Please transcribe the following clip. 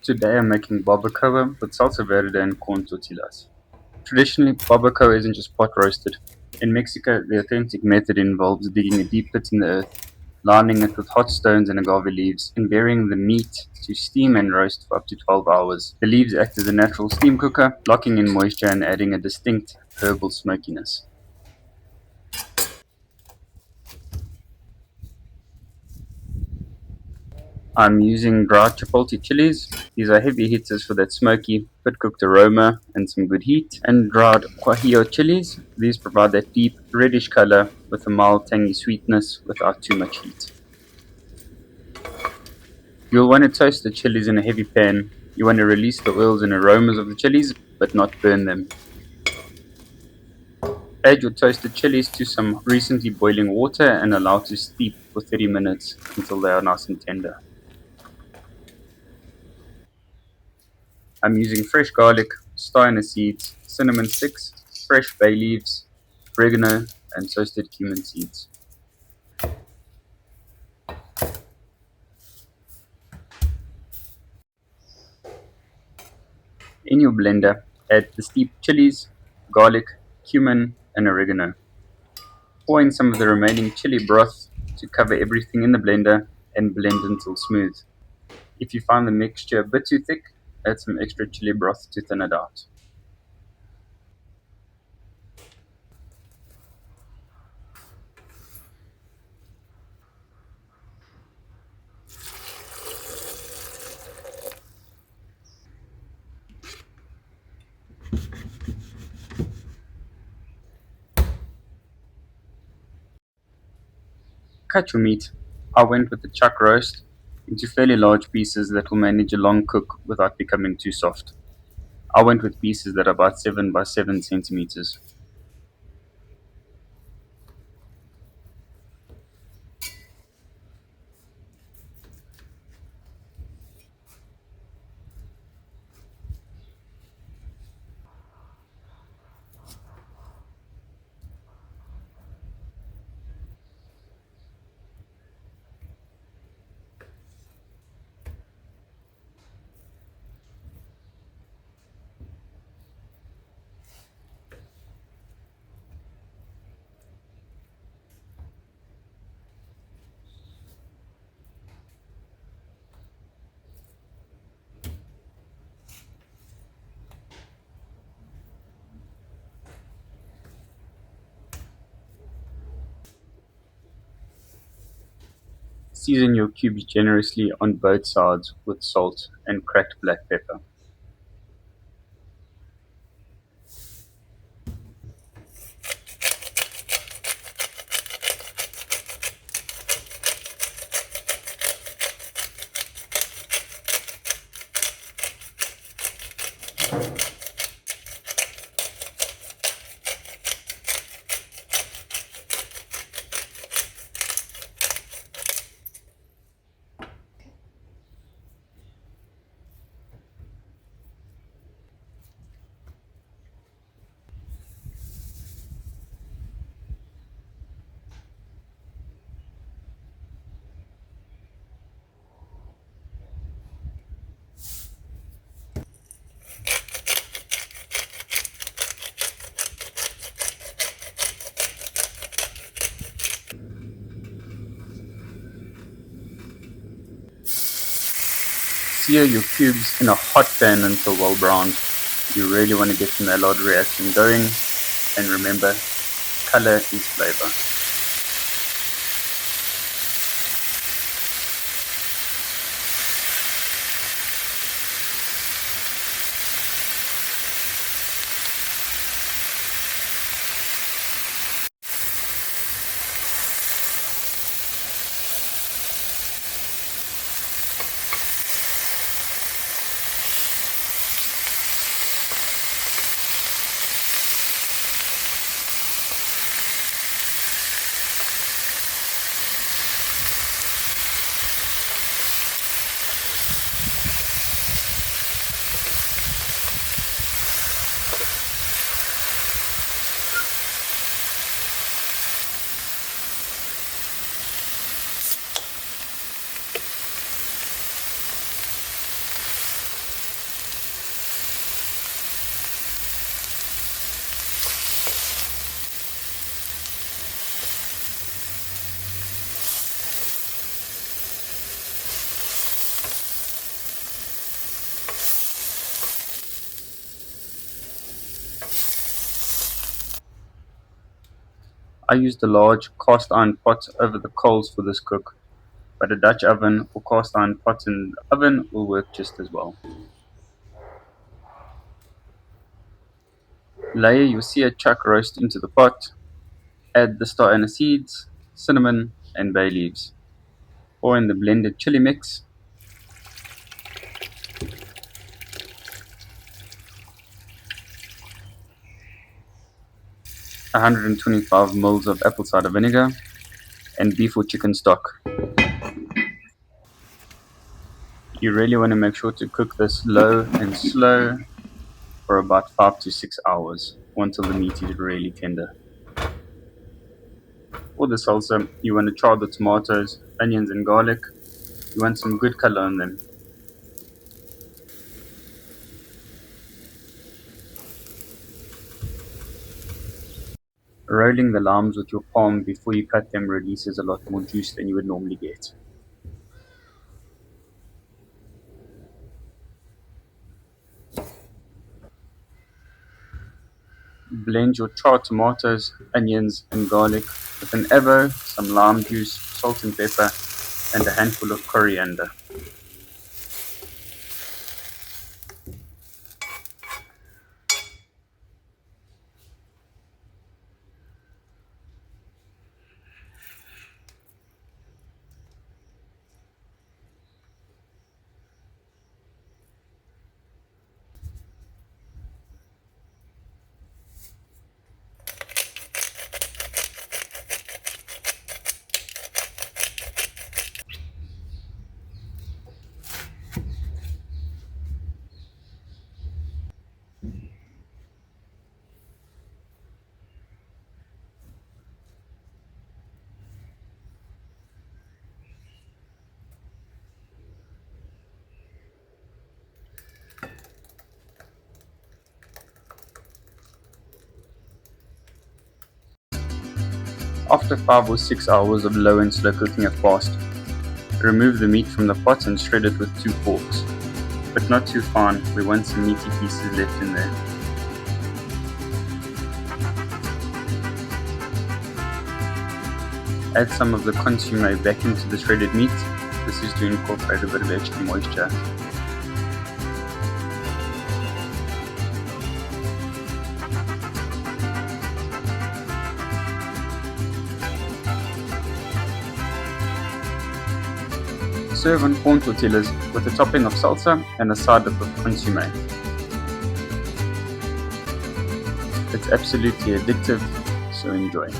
Today I'm making barbacoa with salsa verde and corn tortillas. Traditionally, barbacoa isn't just pot roasted. In Mexico, the authentic method involves digging a deep pit in the earth, lining it with hot stones and agave leaves, and burying the meat to steam and roast for up to 12 hours. The leaves act as a natural steam cooker, locking in moisture and adding a distinct herbal smokiness. I'm using dried chipotle chilies. These are heavy hitters for that smoky, but cooked aroma and some good heat. And dried Guajillo chilies. These provide that deep, reddish color with a mild, tangy sweetness without too much heat. You'll want to toast the chilies in a heavy pan. You want to release the oils and aromas of the chilies, but not burn them. Add your toasted chilies to some recently boiling water and allow to steep for 30 minutes until they are nice and tender. I'm using fresh garlic, star anise seeds, cinnamon sticks, fresh bay leaves, oregano, and toasted cumin seeds. In your blender, add the steeped chilies, garlic, cumin, and oregano. Pour in some of the remaining chili broth to cover everything in the blender and blend until smooth. If you find the mixture a bit too thick, add some extra chili broth to thin it out. Cut your meat. I went with the chuck roast into fairly large pieces that will manage a long cook without becoming too soft. I went with pieces that are about 7 by 7 centimeters. Season your cubes generously on both sides with salt and cracked black pepper. Sear your cubes in a hot pan until well browned. You really want to get the Maillard reaction going, and remember, color is flavor. I used a large cast iron pot over the coals for this cook, but a Dutch oven or cast iron pot in the oven will work just as well. Layer your seared chuck roast into the pot, add the Star Anise seeds, cinnamon and bay leaves. Pour in the blended chili mix. (125 ml of apple cider vinegar) and beef or chicken stock. You really want to make sure to cook this low and slow for about 5 to 6 hours or until the meat is really tender. For the salsa, you want to char the tomatoes, onions and garlic. You want some good color on them. Rolling the limes with your palm before you cut them releases a lot more juice than you would normally get. Blend your charred tomatoes, onions and garlic with an avo, some lime juice, salt and pepper, and a handful of coriander. After 5 or 6 hours of low and slow cooking at fast, remove the meat from the pot and shred it with 2 forks, but not too fine. We want some meaty pieces left in there. Add some of the consommé back into the shredded meat. This is to incorporate a bit of extra moisture. Serve on corn tortillas with a topping of salsa and a side dip of consommé. It's absolutely addictive, so enjoy.